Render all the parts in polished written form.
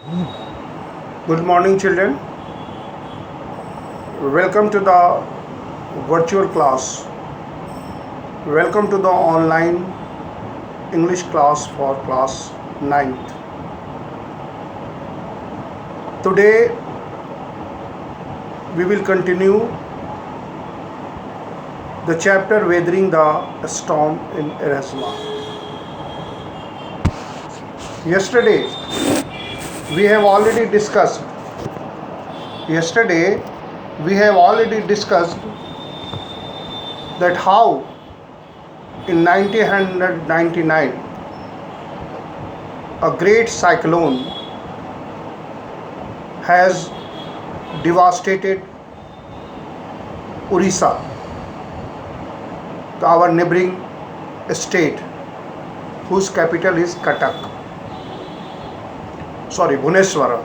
Good morning, children. Welcome to the virtual class. Welcome to the online English class for class 9th. Today we will continue the chapter Weathering the Storm in Erasmus. Yesterday we have already discussed that how in 1999 a great cyclone has devastated Orissa, our neighboring state, whose capital is Bhubaneswar.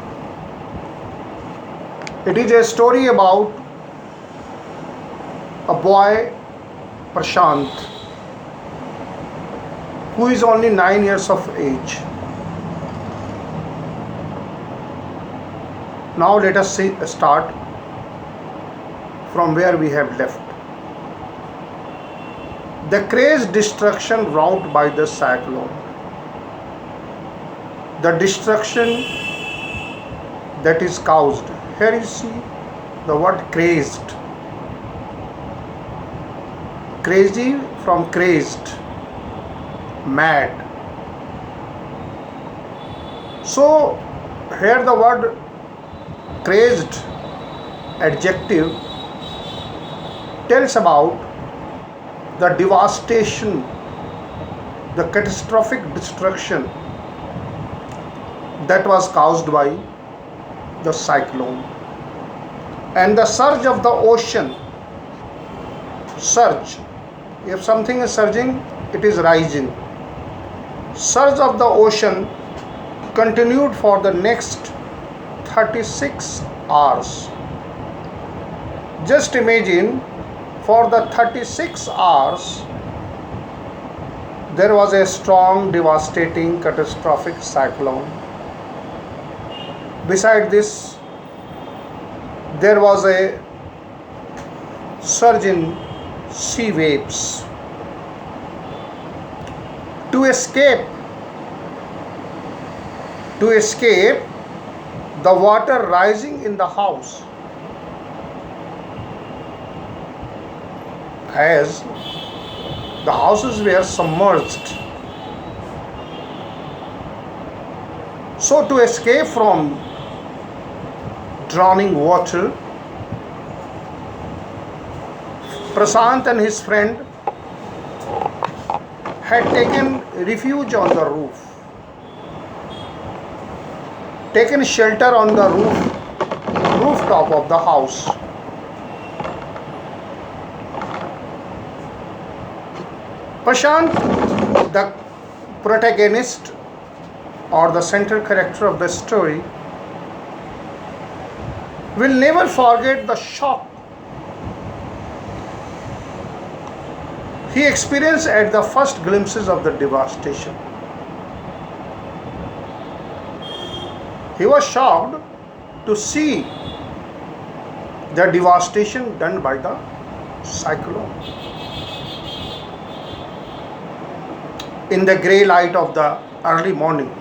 It is a story about a boy, Prashant, who is only 9 years of age. Now let us start from where we have left. The crazed destruction wrought by the cyclone. The destruction that is caused. Here you see the word crazed. Crazy from crazed, mad. So here the word crazed adjective tells about the devastation, the catastrophic destruction that was caused by the cyclone. And the surge of the ocean, surge, if something is surging, it is rising. Surge of the ocean continued for the next 36 hours. Just imagine, for the 36 hours there was a strong, devastating, catastrophic cyclone. Beside this, there was a surge in sea waves. To escape the water rising in the house, as the houses were submerged. So to escape from drowning water, Prashant and his friend had taken refuge on the taken shelter on the rooftop of the house. Prashant, the protagonist or the central character of the story, will never forget the shock he experienced at the first glimpses of the devastation. He was shocked to see the devastation done by the cyclone. In the grey light of the early morning,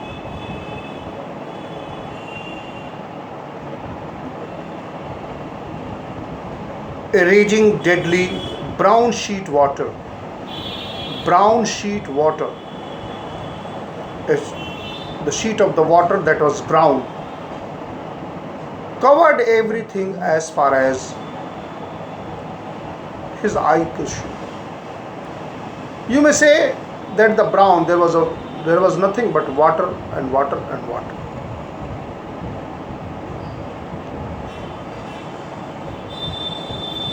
a raging, deadly brown sheet water is the sheet of the water that was brown, covered everything as far as his eye could see. You may say that the brown, there was nothing but water and water and water.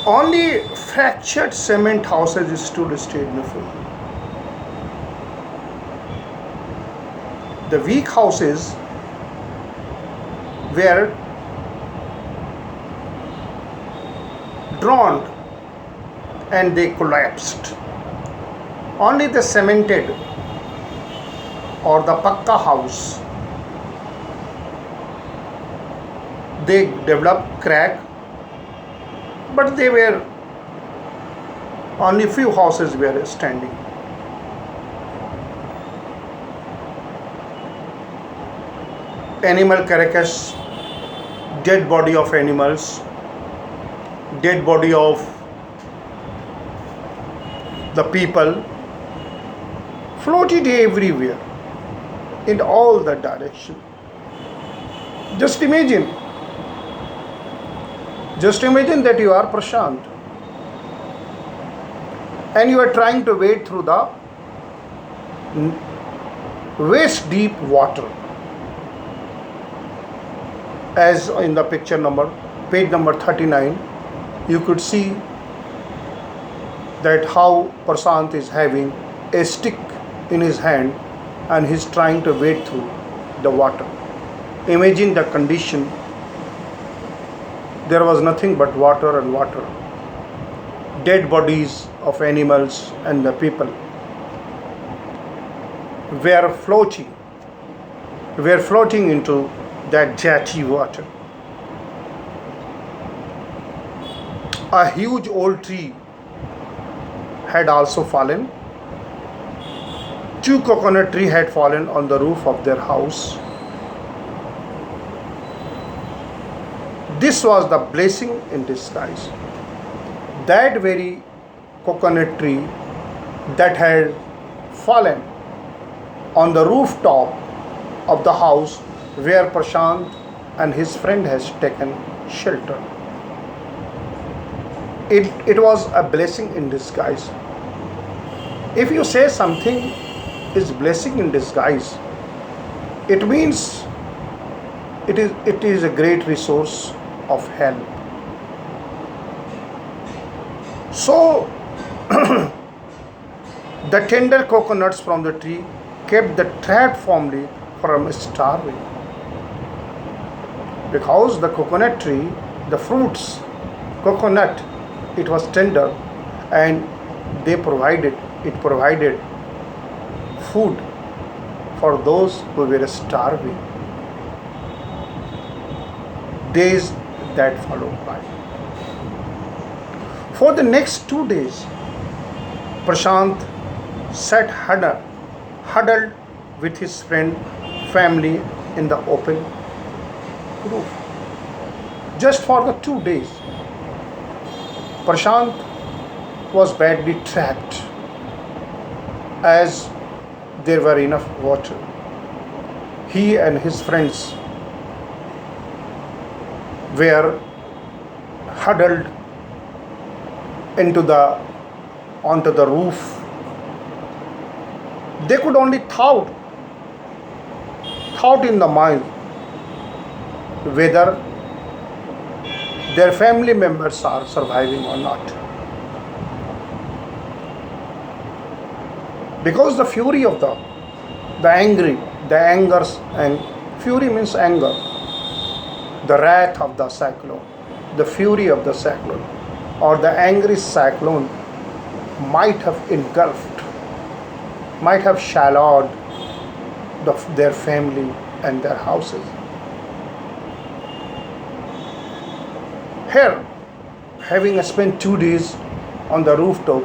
Only fractured cement houses stood before. The weak houses were drowned and they collapsed. Only the cemented or the Pakka house They developed crack, but they were only few houses were standing. Animal carcass, dead body of animals, dead body of the people floated everywhere in all the direction. Just imagine, just imagine that you are Prashant and you are trying to wade through the waist deep water, as in the picture page number 39. You could see that how Prashant is having a stick in his hand and he's trying to wade through the water. Imagine the condition. There was nothing but water and water. Dead bodies of animals and the people were floating into that jetty water. A huge old tree had also fallen. 2 coconut trees had fallen on the roof of their house. This was the blessing in disguise. That very coconut tree that had fallen on the rooftop of the house where Prashant and his friend has taken shelter. It was a blessing in disguise. If you say something is blessing in disguise, it means it is a great resource of help. So the tender coconuts from the tree kept the trapped family from starving. Because the coconut tree, the fruits, coconut, it was tender and it provided food for those who were starving. Days that followed by. For the next 2 days, Prashant sat huddled with his family in the open roof. Just for the 2 days, Prashant was badly trapped as there were enough water. He and his friends were huddled onto the roof. They could only thought in the mind whether their family members are surviving or not. Because the fury of the angers, and fury means anger, the wrath of the cyclone, the fury of the cyclone, or the angry cyclone might have engulfed, might have shallowed their family and their houses. Here, having spent 2 days on the rooftop,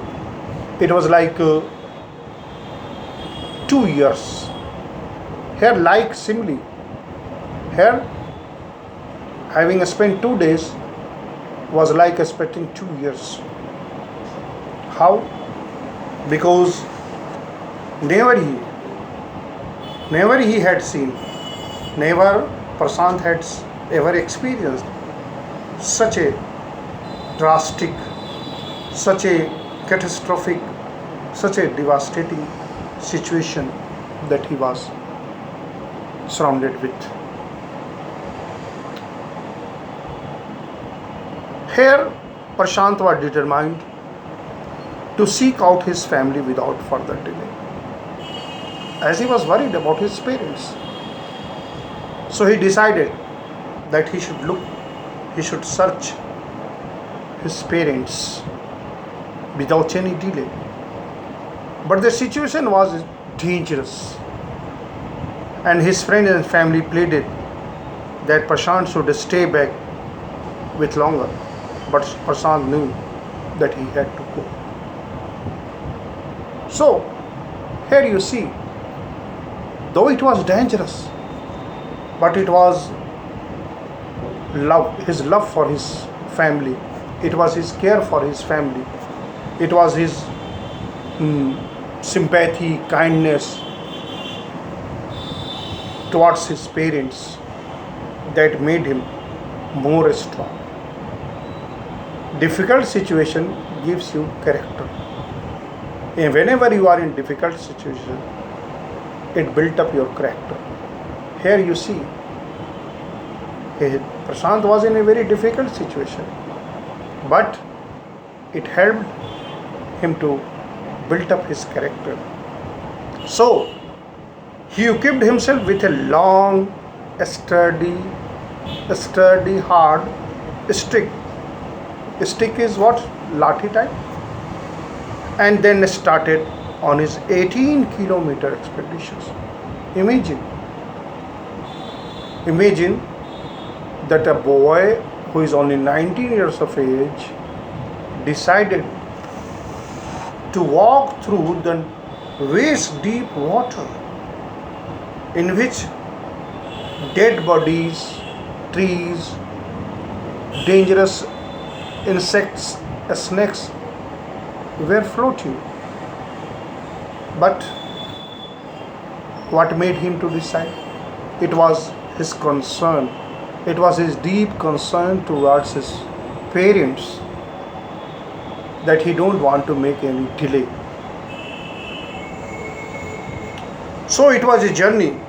it was like 2 years. Here, like simile, here, having spent 2 days was like spending 2 years. How? Because never he had seen, never Prashant had ever experienced such a drastic, such a catastrophic, such a devastating situation that he was surrounded with. Here, Prashant was determined to seek out his family without further delay, as he was worried about his parents. So he decided that he should search his parents without any delay. But the situation was dangerous, and his friends and family pleaded that Prashant should stay back with longer, but Prashant knew that he had to go. So, here you see, though it was dangerous, but it was love, his love for his family, it was his care for his family, it was his sympathy, kindness towards his parents that made him more strong. Difficult situation gives you character. And whenever you are in difficult situation, it built up your character. Here you see, Prashant was in a very difficult situation, but it helped him to build up his character. So he equipped himself with a long, sturdy, hard stick. Stick is what? Lathi type. And then started on his 18-kilometer expeditions. Imagine that a boy who is only 19 years of age decided to walk through the waist deep water in which dead bodies, trees, dangerous insects, snakes were floating. But what made him to decide? It was his concern. It was his deep concern towards his parents that he don't want to make any delay. So it was a journey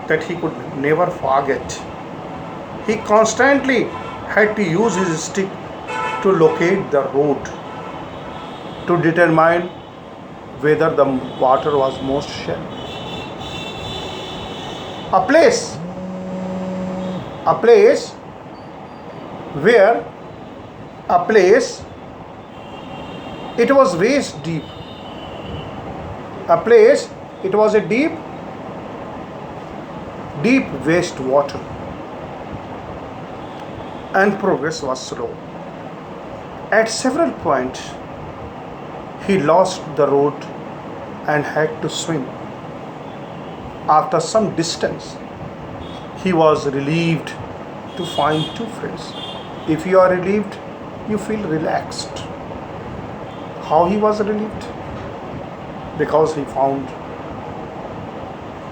that he could never forget. He constantly had to use his stick to locate the road, to determine whether the water was most shallow. A place where it was waist deep. It was a deep waste water, and progress was slow. At several points, he lost the road and had to swim. After some distance, he was relieved to find two friends. If you are relieved, you feel relaxed. How he was relieved? Because he found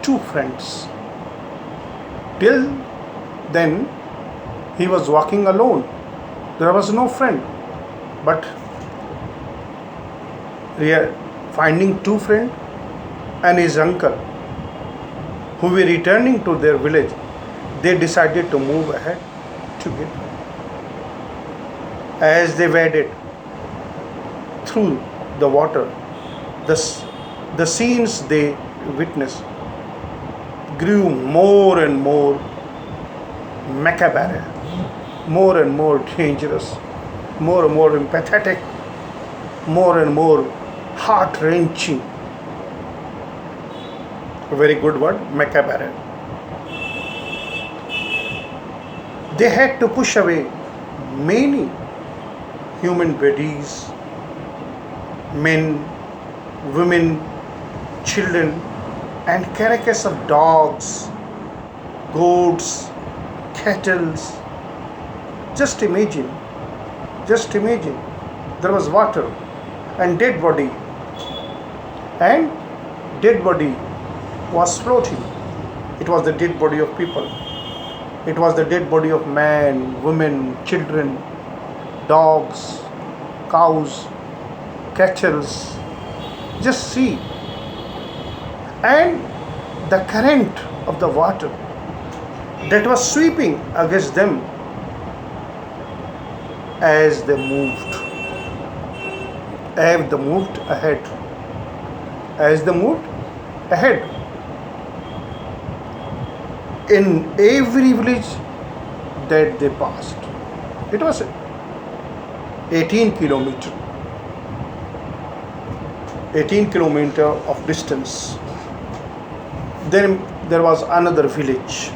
two friends. Till then, he was walking alone. There was no friend. But finding two friends and his uncle, who were returning to their village, they decided to move ahead together. As they waded through the water, the scenes they witnessed grew more and more macabre, more and more dangerous, more and more empathetic, more and more heart-wrenching. A very good word, macabre. They had to push away many human bodies, men, women, children, and carcasses of dogs, goats, cattle. Just imagine, there was water and dead body was floating. It was the dead body of people. It was the dead body of men, women, children, dogs, cows, cattle. Just see. And the current of the water that was sweeping against them as they moved ahead. In every village that they passed, it was 18 kilometer of distance. Then there was another village.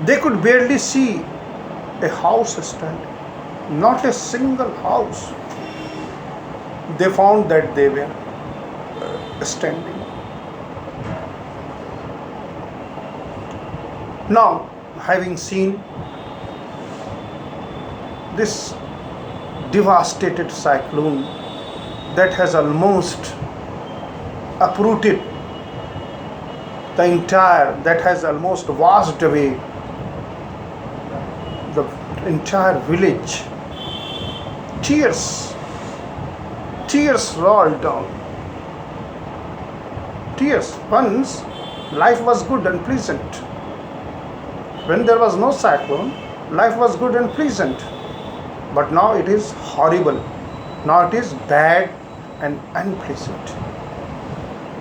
They could barely see a house standing, not a single house. They found that they were standing. Now, having seen this devastated cyclone that has almost uprooted that has almost washed away the entire village, tears, tears rolled down. Tears. Once life was good and pleasant. When there was no cyclone, life was good and pleasant. But now it is horrible. Now it is bad and unpleasant.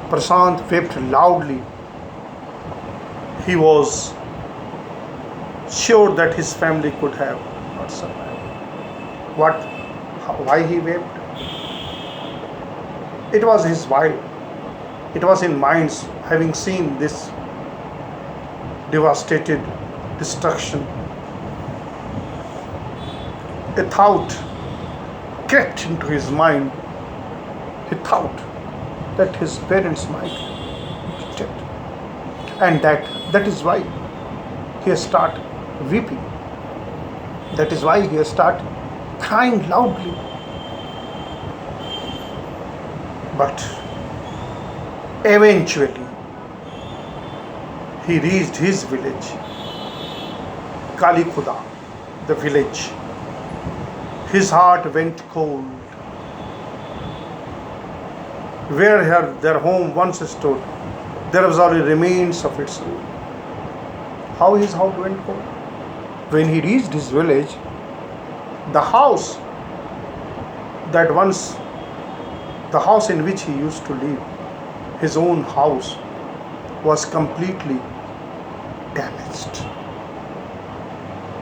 Prashant wept loudly. He was sure that his family could have not survived. Why he wept? It was his wife. It was in minds, having seen this devastated destruction. A thought crept into his mind. He thought that his parents might be dead, and that is why he started weeping. That is why he started crying loudly. But eventually he reached his village, Kalikhuda, the village. His heart went cold. Where their home once stood, there was only remains of its roof. How his heart went cold? When he reached his village, the house in which he used to live, his own house, was completely damaged.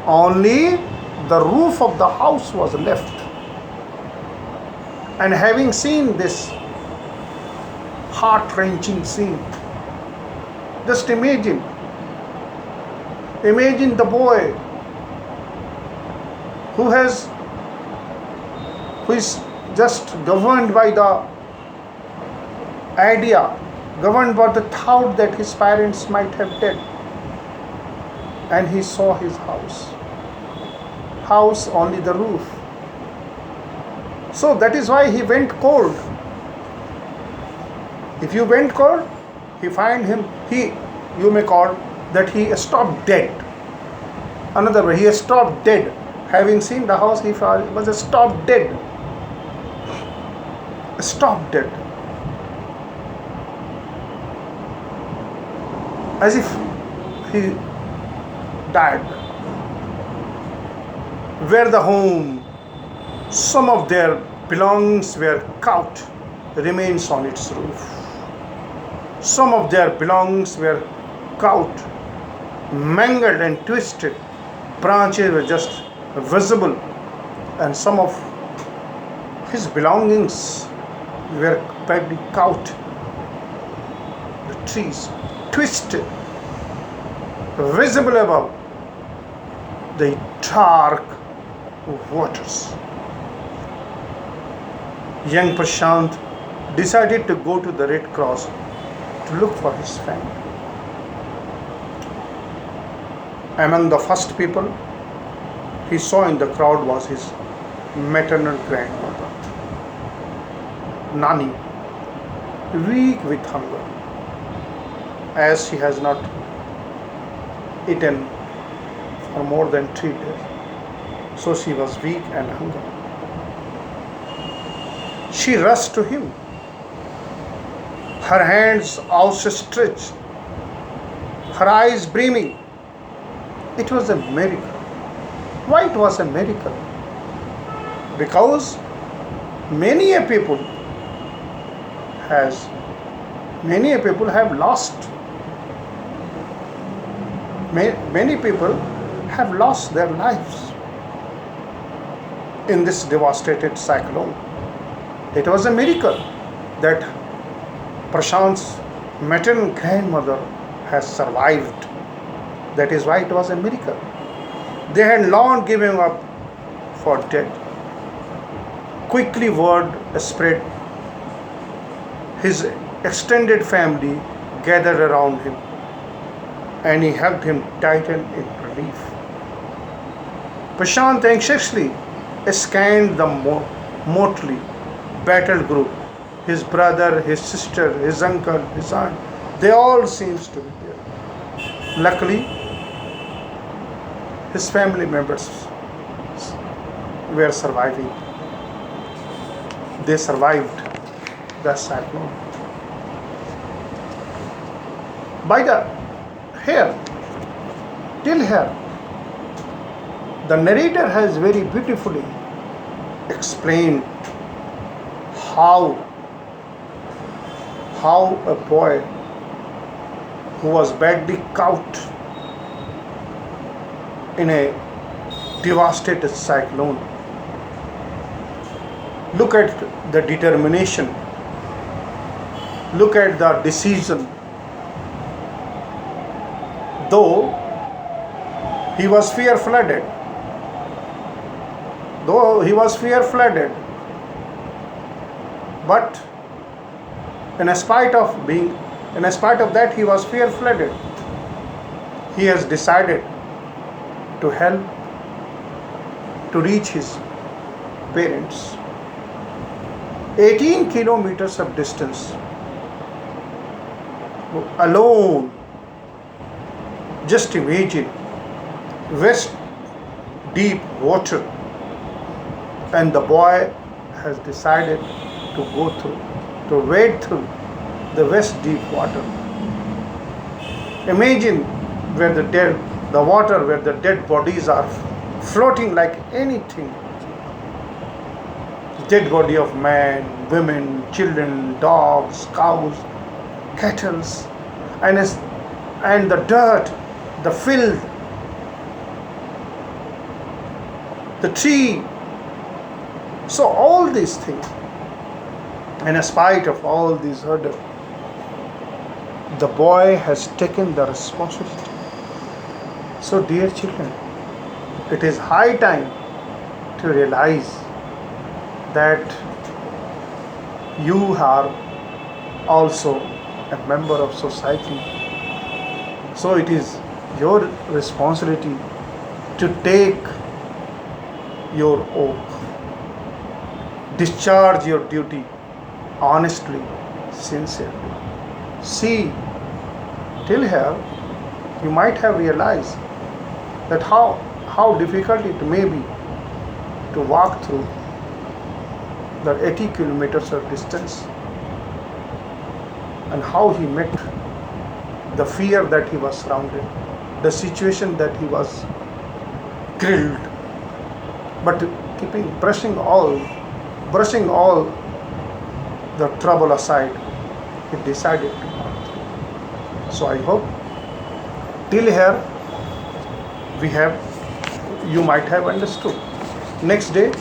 Only the roof of the house was left. And having seen this heart-wrenching scene, just imagine the boy who is just governed by the idea, governed by the thought that his parents might have died, and he saw his house only the roof. So that is why he went cold. If you went cold, you may call that he stopped dead. Another way, he stopped dead. Having seen the house, he was stopped dead. Stopped dead. As if he died. Where the home, some of their belongings were caught, remains on its roof. Some of their belongings were caught, mangled and twisted. Branches were just visible, and some of his belongings were badly caught. The trees twisted, visible above the dark waters. Young Prashant decided to go to the Red Cross to look for his family. Among the first people he saw in the crowd was his maternal grandmother, Nani, weak with hunger, as she has not eaten for more than 3 days. So she was weak and hungry. She rushed to him, her hands outstretched, her eyes brimming. It was a miracle. Why it was a miracle? Because many people have lost. Many people have lost their lives in this devastated cyclone. It was a miracle that Prashant's maternal grandmother has survived. That is why it was a miracle. They had long given up for dead. Quickly word spread. His extended family gathered around him, and he hugged him tighten in relief. Prashant anxiously scanned the motley battle group. His brother, his sister, his uncle, his aunt, they all seems to be there. Luckily, his family members were surviving. They survived the cyclone. By the here, till here, the narrator has very beautifully explained how a boy who was badly caught in a devastated cyclone. Look at the determination. Look at the decision. Though he was fear flooded, but in spite of that he was fear flooded, he has decided to help to reach his parents. 18 kilometers of distance alone. Just imagine, waist deep water, and the boy has decided to wade through the waist deep water. Imagine where the water where the dead bodies are floating like anything. Dead body of men, women, children, dogs, cows, cattle, and the dirt, the filth, the tree. So all these things, and in spite of all these hurdles, the boy has taken the responsibility. So dear children, it is high time to realize that you are also a member of society. So it is your responsibility to take your oath, discharge your duty honestly, sincerely. See, till here you might have realized that how difficult it may be to walk through the 80 kilometers of distance, and how he met the fear that he was surrounded, the situation that he was grilled, but brushing all the trouble aside, he decided to walk through. So I hope till here you might have understood. Next day,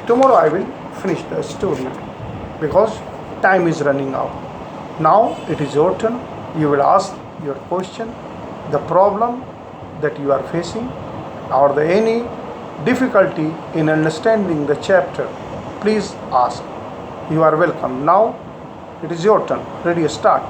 tomorrow I will finish the story because time is running out. Now it is your turn. You will ask your question, the problem that you are facing, or any difficulty in understanding the chapter. Please ask. You are welcome. Now it is your turn. Ready, start.